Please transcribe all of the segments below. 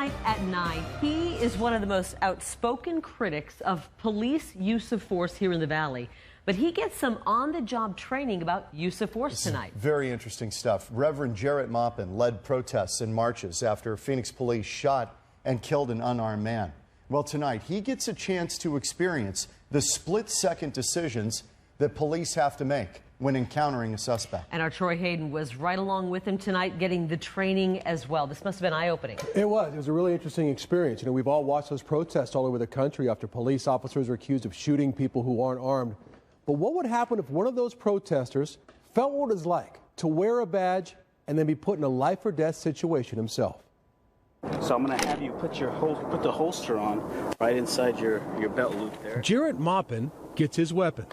tonight at 9. He is one of the most outspoken critics of police use of force here in the Valley. But he gets some on-the-job training about use of force tonight. Very interesting stuff. Reverend Jarret Maupin led protests and marches after Phoenix police shot and killed an unarmed man. Well, tonight he gets a chance to experience the split-second decisions that police have to make when encountering a suspect. And our Troy Hayden was right along with him tonight, getting the training as well. This must have been eye-opening. It was a really interesting experience. You know, we've all watched those protests all over the country after police officers are accused of shooting people who aren't armed. But what would happen if one of those protesters felt what it's like to wear a badge and then be put in a life-or-death situation himself? So I'm going to have you put the holster on right inside your belt loop there. Jarret Maupin gets his weapon.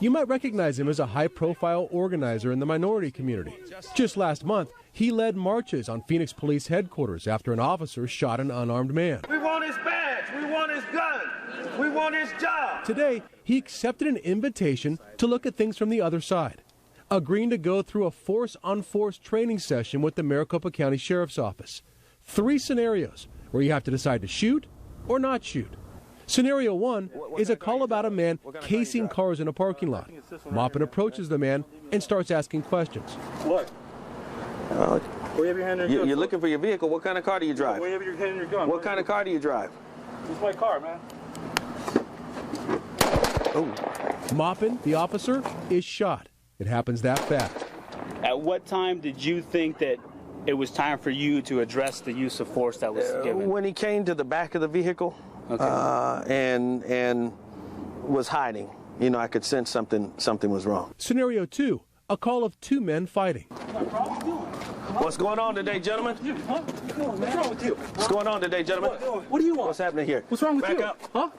You might recognize him as a high-profile organizer in the minority community. Just last month, he led marches on Phoenix Police headquarters after an officer shot an unarmed man. We want his badge. We want his gun. We want his job. Today, he accepted an invitation to look at things from the other side, agreeing to go through a force-on-force training session with the Maricopa County Sheriff's Office. 3 scenarios where you have to decide to shoot or not shoot. Scenario 1 is a call about a man casing cars in a parking lot. Maupin approaches the man and starts asking questions. What? Where you have your hand in your gun? You're looking for your vehicle. What kind of car do you drive? Where you have your hand in your gun? What kind of car do you drive? It's my car, man. Oh. Maupin, the officer, is shot. It happens that fast. At what time did you think that it was time for you to address the use of force that was given? When he came to the back of the vehicle, okay. and was hiding. You know, I could sense something was wrong. Scenario 2, a call of 2 men fighting. What's going on today, gentlemen? What's wrong with you? What's going on today, gentlemen? What do you want? What's happening here? What's wrong with Back you? up. Huh?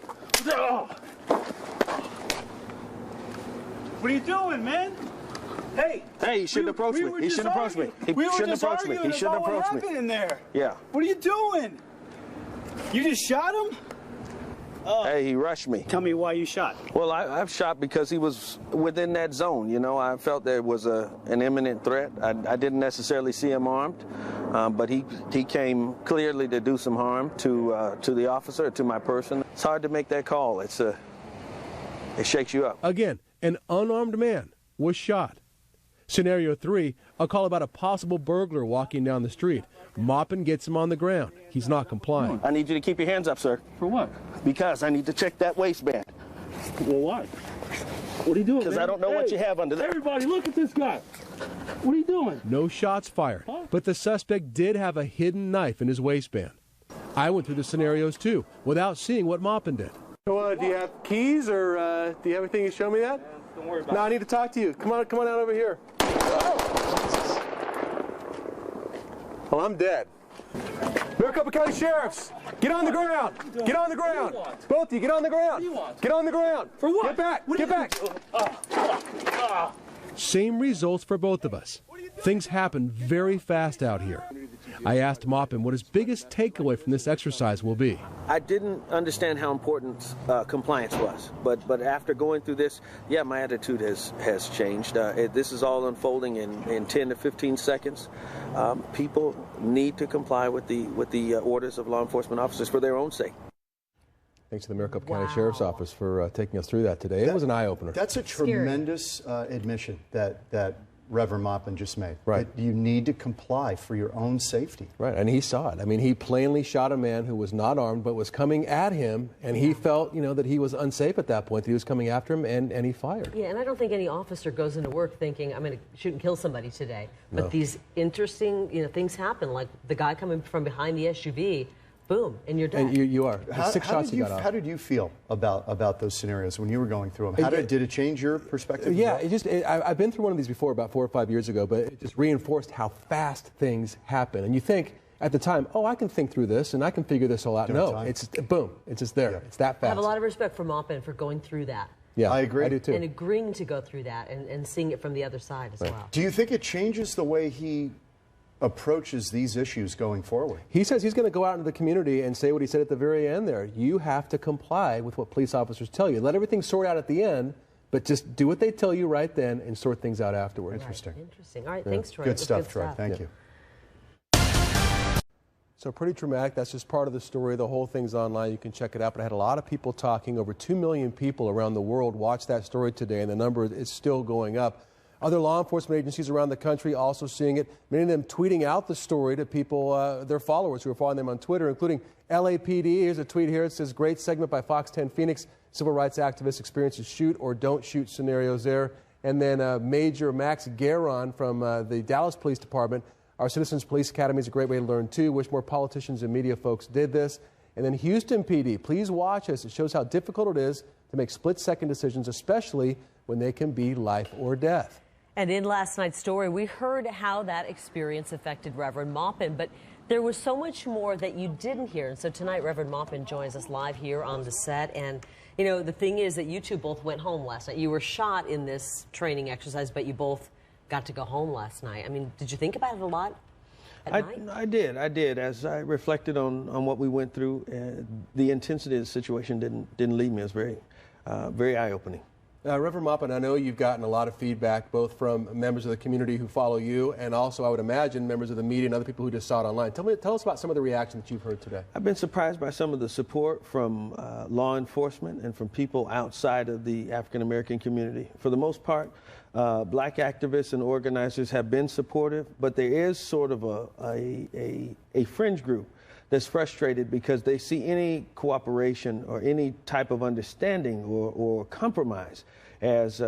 What are you doing, man? Hey! Hey, you shouldn't approach me. He shouldn't approach me. He shouldn't approach me. He shouldn't approach me. What happened in there? Yeah. What are you doing? You just shot him? Hey, he rushed me. Tell me why you shot. Well, I've shot because he was within that zone. You know, I felt there was an imminent threat. I didn't necessarily see him armed, but he came clearly to do some harm to the officer, to my person. It's hard to make that call. It shakes you up. Again, an unarmed man was shot. Scenario 3, a call about a possible burglar walking down the street. Maupin gets him on the ground. He's not complying. I need you to keep your hands up, sir. For what? Because I need to check that waistband. Well, why? What are you doing? Because I don't know what you have under there. Everybody, look at this guy. What are you doing? No shots fired, but the suspect did have a hidden knife in his waistband. I went through the scenarios too, without seeing what Maupin did. Do you have keys, or do you have anything to show me that? Don't worry about it. No, I need to talk to you. Come on out over here. Well, I'm dead. Maricopa County Sheriffs, get on the ground. Get on the ground. Both of you, get on the ground. Get on the ground. For what? Get back. Get back. Same results for both of us. Things happen very fast out here. I asked Maupin what his biggest takeaway from this exercise will be. I didn't understand how important compliance was, but after going through this, yeah, my attitude has changed. This is all unfolding in 10 to 15 seconds. People need to comply with the orders of law enforcement officers for their own sake. Thanks to the Maricopa County Sheriff's Office for taking us through that today. It was an eye-opener. That's a tremendous admission that Reverend Maupin just made. Right. That you need to comply for your own safety. Right, and he saw it. I mean, he plainly shot a man who was not armed but was coming at him, and he felt, you know, that he was unsafe at that point, that he was coming after him, and he fired. Yeah, and I don't think any officer goes into work thinking, I'm going to shoot and kill somebody today. But No. these interesting, things happen, like the guy coming from behind the SUV, boom, and you're dead. And you are. How 6 shots he got off. How did you feel about those scenarios when you were going through them? Did it change your perspective? Yeah, I've been through one of these before about 4 or 5 years ago, but it just reinforced how fast things happen. And you think at the time, oh, I can think through this and I can figure this all out. No, it's boom, it's just there. Yeah. It's that fast. I have a lot of respect for Maupin for going through that. Yeah, I agree. I do too. And agreeing to go through that and seeing it from the other side as well. Do you think it changes the way he approaches these issues going forward? He says he's going to go out into the community and say what he said at the very end there. You have to comply with what police officers tell you. Let everything sort out at the end, but just do what they tell you right then and sort things out afterwards. Right. Interesting. Interesting. All right, thanks, Troy. Good stuff, Troy. Thank you. So pretty traumatic. That's just part of the story. The whole thing's online. You can check it out. But I had a lot of people talking. Over 2 million people around the world watched that story today, and the number is still going up. Other law enforcement agencies around the country also seeing it, many of them tweeting out the story to people, their followers who are following them on Twitter, including LAPD. Here's a tweet here. It says, great segment by Fox 10 Phoenix. Civil rights activists experiences shoot or don't shoot scenarios there. And then Major Max Gueron from the Dallas Police Department. Our Citizens Police Academy is a great way to learn, too. Wish more politicians and media folks did this. And then Houston PD, please watch this. It shows how difficult it is to make split-second decisions, especially when they can be life or death. And in last night's story, we heard how that experience affected Reverend Maupin, but there was so much more that you didn't hear. And so tonight, Reverend Maupin joins us live here on the set. And, you know, the thing is that you two both went home last night. You were shot in this training exercise, but you both got to go home last night. I mean, did you think about it a lot at night? I did. As I reflected on what we went through, the intensity of the situation didn't leave me. It was very eye-opening. Reverend Maupin, I know you've gotten a lot of feedback both from members of the community who follow you and also, I would imagine, members of the media and other people who just saw it online. Tell us about some of the reactions that you've heard today. I've been surprised by some of the support from law enforcement and from people outside of the African-American community. For the most part, black activists and organizers have been supportive, but there is sort of a fringe group that's frustrated because they see any cooperation or any type of understanding or compromise as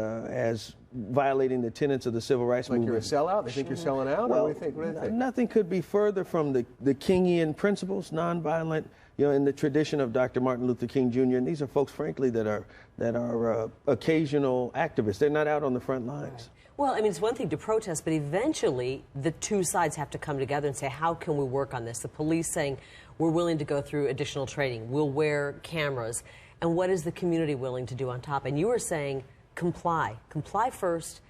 violating the tenets of the civil rights movement. Like you're a sellout? They think you're selling out? Well, or what do you think? Nothing could be further from the Kingian principles, nonviolent, you know, in the tradition of Dr. Martin Luther King Jr. And these are folks, frankly, that are occasional activists. They're not out on the front lines. Right. Well, I mean, it's one thing to protest, but eventually the two sides have to come together and say, how can we work on this? The police saying, we're willing to go through additional training. We'll wear cameras. And what is the community willing to do on top? And you were saying, comply. Comply first.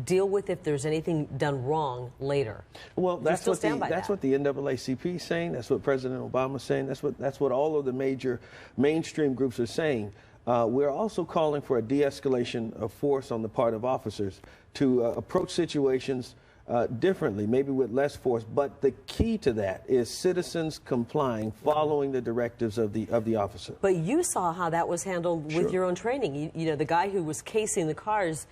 Deal with if there's anything done wrong later. Well, that's what the NAACP is saying. That's what President Obama is saying. That's what all of the major mainstream groups are saying. We're also calling for a de-escalation of force on the part of officers to approach situations differently, maybe with less force. But the key to that is citizens complying, following the directives of the officer. But you saw how that was handled with your own training. You know, the guy who was casing the cars,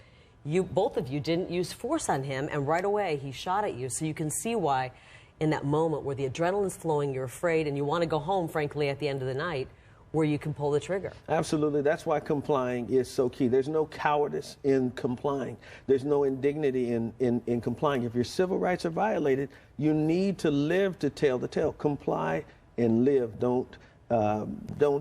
both of you didn't use force on him, and right away he shot at you. So you can see why in that moment where the adrenaline's flowing, you're afraid, and you want to go home, frankly, at the end of the night, where you can pull the trigger. Absolutely. That's why complying is so key. There's no cowardice in complying. There's no indignity in complying. If your civil rights are violated, you need to live to tell the tale. Comply and live. Don't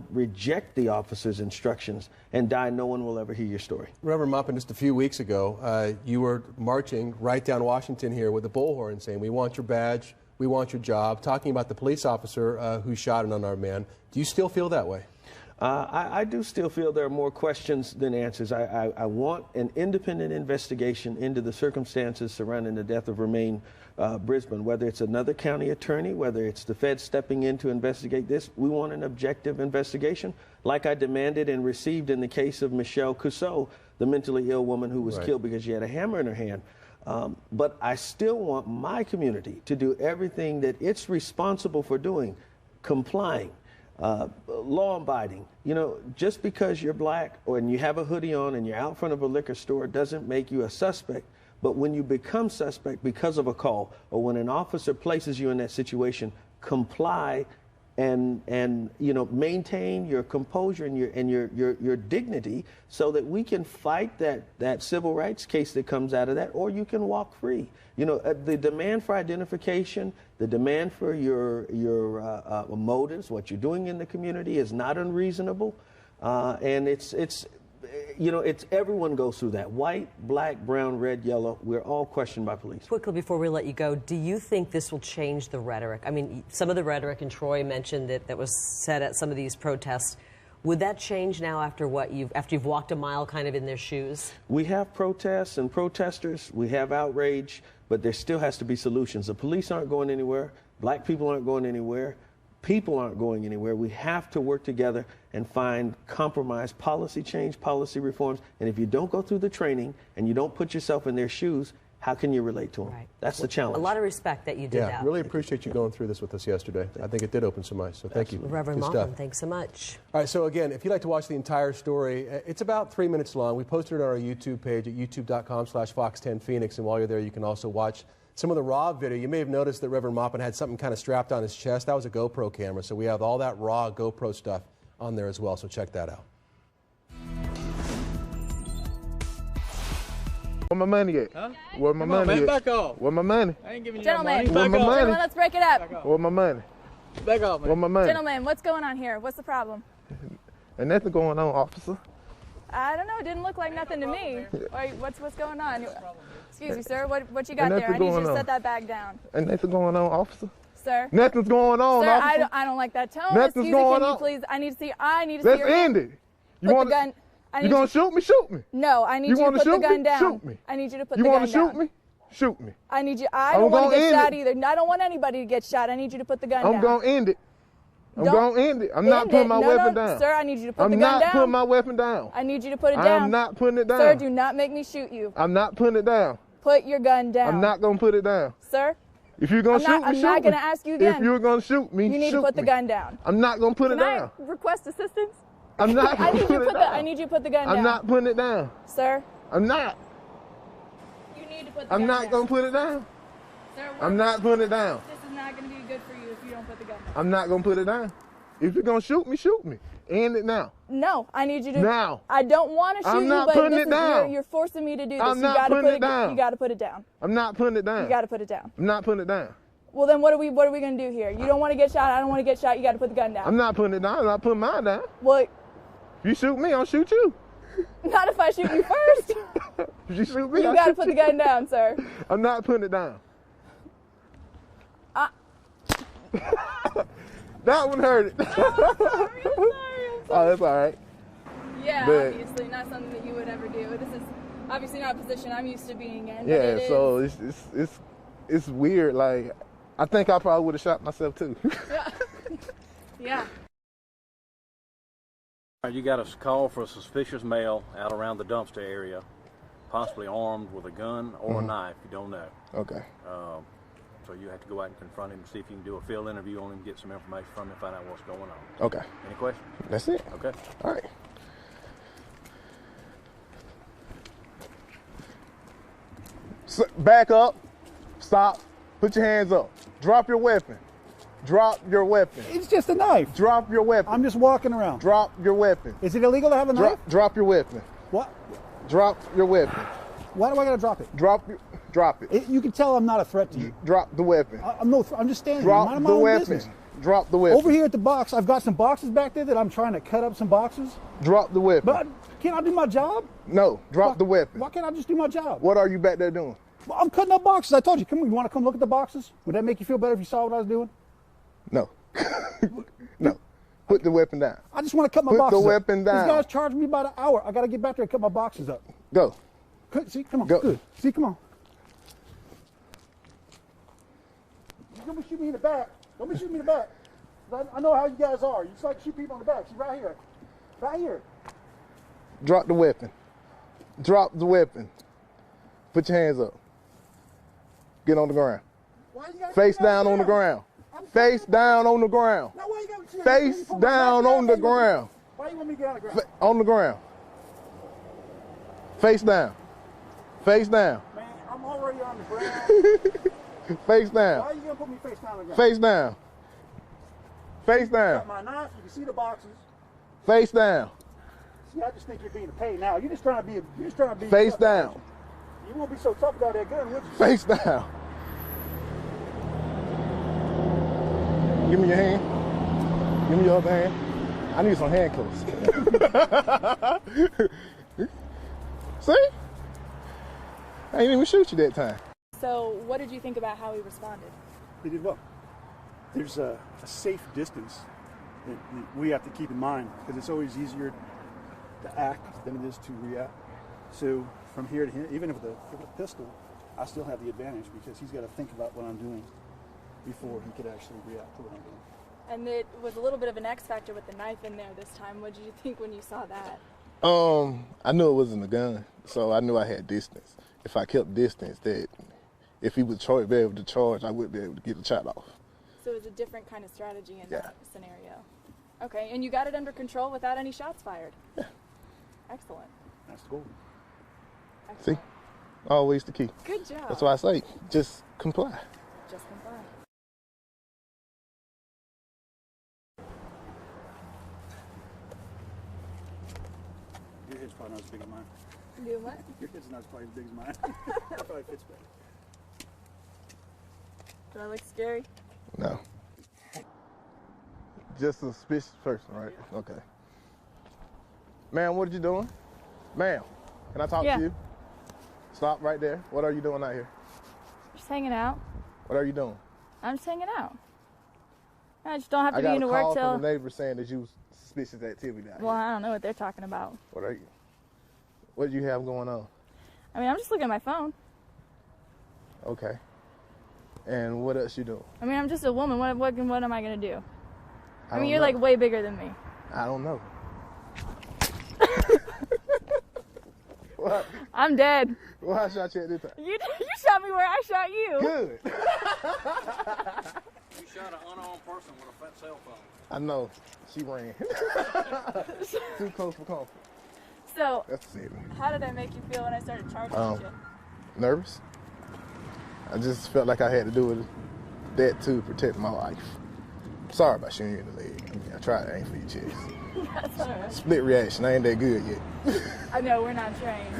reject the officer's instructions and die. No one will ever hear your story. Reverend Maupin, just a few weeks ago, you were marching right down Washington here with a bullhorn saying, we want your badge, we want your job, talking about the police officer who shot an unarmed man. Do you still feel that way? I do still feel there are more questions than answers. I want an independent investigation into the circumstances surrounding the death of Romaine Brisbane, whether it's another county attorney, whether it's the Fed stepping in to investigate this. We want an objective investigation, like I demanded and received in the case of Michelle Cusseau, the mentally ill woman who was killed because she had a hammer in her hand. But I still want my community to do everything that it's responsible for doing, complying, law-abiding. You know, just because you're black and you have a hoodie on and you're out front of a liquor store doesn't make you a suspect. But when you become suspect because of a call or when an officer places you in that situation, comply and you know, maintain your composure and your dignity so that we can fight that civil rights case that comes out of that, or you can walk free. You know, the demand for identification, the demand for your motives, what you're doing in the community is not unreasonable, and it's you know, everyone goes through that. White, black, brown, red, yellow. We're all questioned by police. Quickly before we let you go, do you think this will change the rhetoric? I mean, some of the rhetoric, and Troy mentioned that was said at some of these protests. Would that change now after you've walked a mile kind of in their shoes? We have protests and protesters. We have outrage, but there still has to be solutions. The police aren't going anywhere. Black people aren't going anywhere. People aren't going anywhere. We have to work together and find compromise, policy change, policy reforms. And if you don't go through the training and you don't put yourself in their shoes, how can you relate to them? Right. That's the challenge. A lot of respect that you did that. Really appreciate you going through this with us yesterday. I think it did open some eyes, so thank you. Reverend Good Maupin, stuff. thanks so much. All right, so again, if you'd like to watch the entire story, it's about 3 minutes long. We posted it on our YouTube page at youtube.com/Fox10Phoenix, and while you're there, you can also watch some of the raw video. You may have noticed that Reverend Maupin had something kind of strapped on his chest. That was a GoPro camera, so we have all that raw GoPro stuff on there as well, so check that out. Where my money at? Huh? Where my money at? Back off. Where my money? I ain't giving you Gentlemen, no money. Where my money? Gentlemen, let's break it up. Where my money? Back off, man. Where my money? Gentlemen, what's going on here? What's the problem? Ain't nothing going on, officer. I don't know. It didn't look like nothing to me. Wait, what's going on? Excuse me, sir. What you got Ain't there? I nothing need you to going set on. that bag down. Ain't nothing going on, officer. Sir. Nothing's going on, Sir, officer. I don't like that tone. Nothing's Excuse me, going can you on. please? I need to see Let's your end it. You Put want the gun. You gonna shoot me? Shoot me. No, I need You you to wanna put the shoot gun me? down. Shoot me. I need you to put You the gun want down. to shoot me? Shoot me. I need you. I I'm don't want to gonna get end shot it. either. I don't want anybody to get shot. I need you to put the gun down. I'm gonna end it. I'm Don't gonna end it. I'm not end putting it. my No, weapon no, down. Sir, I need you to put I'm the gun not down. putting my weapon down. I need you to put it down. I'm not putting it down. Sir, do not make me shoot you. I'm not putting it down. Put your gun down. I'm not gonna put it down. Sir, If you're gonna shoot me, I'm shoot not me. going to ask you again. If you're gonna shoot me, You need shoot to put the me. gun down. I'm not gonna put it Can down. I request assistance? I'm not I gonna need you put to it put down. I need you to put the gun down. I'm not putting it down. Sir, I'm not. you need to put the I'm gun not down. gonna put it down. Sir, I'm not putting it down. This is not going to be good for you if you don't put the gun down. I'm not gonna put it down. If you're gonna shoot me, shoot me. End it now. No, I need you to. Now. I don't want to shoot I'm not you, but putting this it is, down. You're forcing me to do this. I'm you not gotta putting put it down. You got to put it down. I'm not putting it down. You got to put it down. I'm not putting it down. Well, then what are we going to do here? You don't want to get shot. I don't want to get shot. You got to put the gun down. I'm not putting it down. I'm not putting mine down. Well, If you shoot me, I'll shoot you. not if I shoot you first. If you shoot me, You I'll got to shoot put you. the gun down, sir. I'm not putting it down. That one hurt it. I'm sorry. Oh, that's all right. Yeah, But- obviously not something that you would ever do. This is obviously not a position I'm used to being in. but Yeah, it so is. it's weird. Like, I think I probably would have shot myself too. Yeah. You got a call for a suspicious male out around the dumpster area, possibly armed with a gun or a knife. You don't know. Okay. So you have to go out and confront him and see if you can do a field interview on him, get some information from him, find out what's going on. Okay. Any questions? That's it. Okay. All right. Back up. Stop. Put your hands up. Drop your weapon. Drop your weapon. It's just a knife. Drop your weapon. I'm just walking around. Drop your weapon. Is it illegal to have a knife? Drop your weapon. What? Drop your weapon. Why do I gotta drop it? Drop it. You can tell I'm not a threat to you. Drop the weapon. I'm just standing Drop here. the minding my own weapon. business. Drop the weapon. Over here at the box, I've got some boxes back there that I'm trying to cut up some boxes. Drop the weapon. But can't I do my job? No, drop the weapon. Why can't I just do my job? What are you back there doing? Well, I'm cutting up boxes. I told you. Come on, you want to come look at the boxes? Would that make you feel better if you saw what I was doing? No. No. Put the weapon down. I just want to cut my Put boxes the up. weapon down. These guys charge me by the hour. I got to get back there and cut my boxes up. Go. See, come on. Go. Good. See, come on. Don't be shooting me in the back. Don't be shooting me in the back. I know how you guys are. You just like to shoot people in the back. See, right here. Right here. Drop the weapon. Drop the weapon. Put your hands up. Get on the ground. Face down on the ground. Face down on the ground. Now, why you got to Face down on the ground. Why you want me to get on the ground? On the ground. Face down. Face down. Man, I'm already on the ground. Face down. Why are you going to put me face down on the ground? Face down. Face down. Got my knife. You can see the boxes. Face down. See, I just think you're being a pain now. You're just trying to be. Face tough. down. You won't be so tough without that gun, would you? Face down. Give me your hand. Give me your other hand. I need some handcuffs. See? I ain't even shoot you that time. So, what did you think about how he responded? He did well. There's a safe distance that we have to keep in mind because it's always easier to act than it is to react. So from here to here, even with a pistol, I still have the advantage because he's got to think about what I'm doing before he could actually react to what I'm doing. And it was a little bit of an X factor with the knife in there this time. What did you think when you saw that? I knew it wasn't a gun, so I knew I had distance. If I kept distance, that if he would be able to charge, I would be able to get the shot off. So it was a different kind of strategy in that scenario. Okay, and you got it under control without any shots fired? Yeah. Excellent. That's cool. Excellent. See? Always the key. Good job. That's why I say, just comply. Just comply. Your head's probably not as big as mine. Do what? Your head's not quite as big as mine. That probably fits better. Do I look scary? No. Just a suspicious person, right? Okay. Ma'am, what are you doing? Ma'am, can I talk to you? Stop right there. What are you doing out here? Just hanging out. What are you doing? I'm just hanging out. I just don't have to be into work I got a call till... from the neighbor saying that you was suspicious activity out here. Well, I don't know what they're talking about. What are you? What do you have going on? I mean, I'm just looking at my phone. Okay. And what else you doing? I mean, I'm just a woman. What am I going to do? I mean, don't you're know. like way bigger than me. I don't know. What? I'm dead. Well, I shot you at this time. You shot me where I shot you. Good. You shot an unarmed person with a fat cell phone. I know. She ran. Too close for comfort. So, That's the same. how did that make you feel when I started charging you? Nervous. I just felt like I had to do it, that to protect my life. Sorry about shooting you in the leg. I mean, I tried to aim for your chest. That's all right. Split reaction. I ain't that good yet. I know, we're not trained.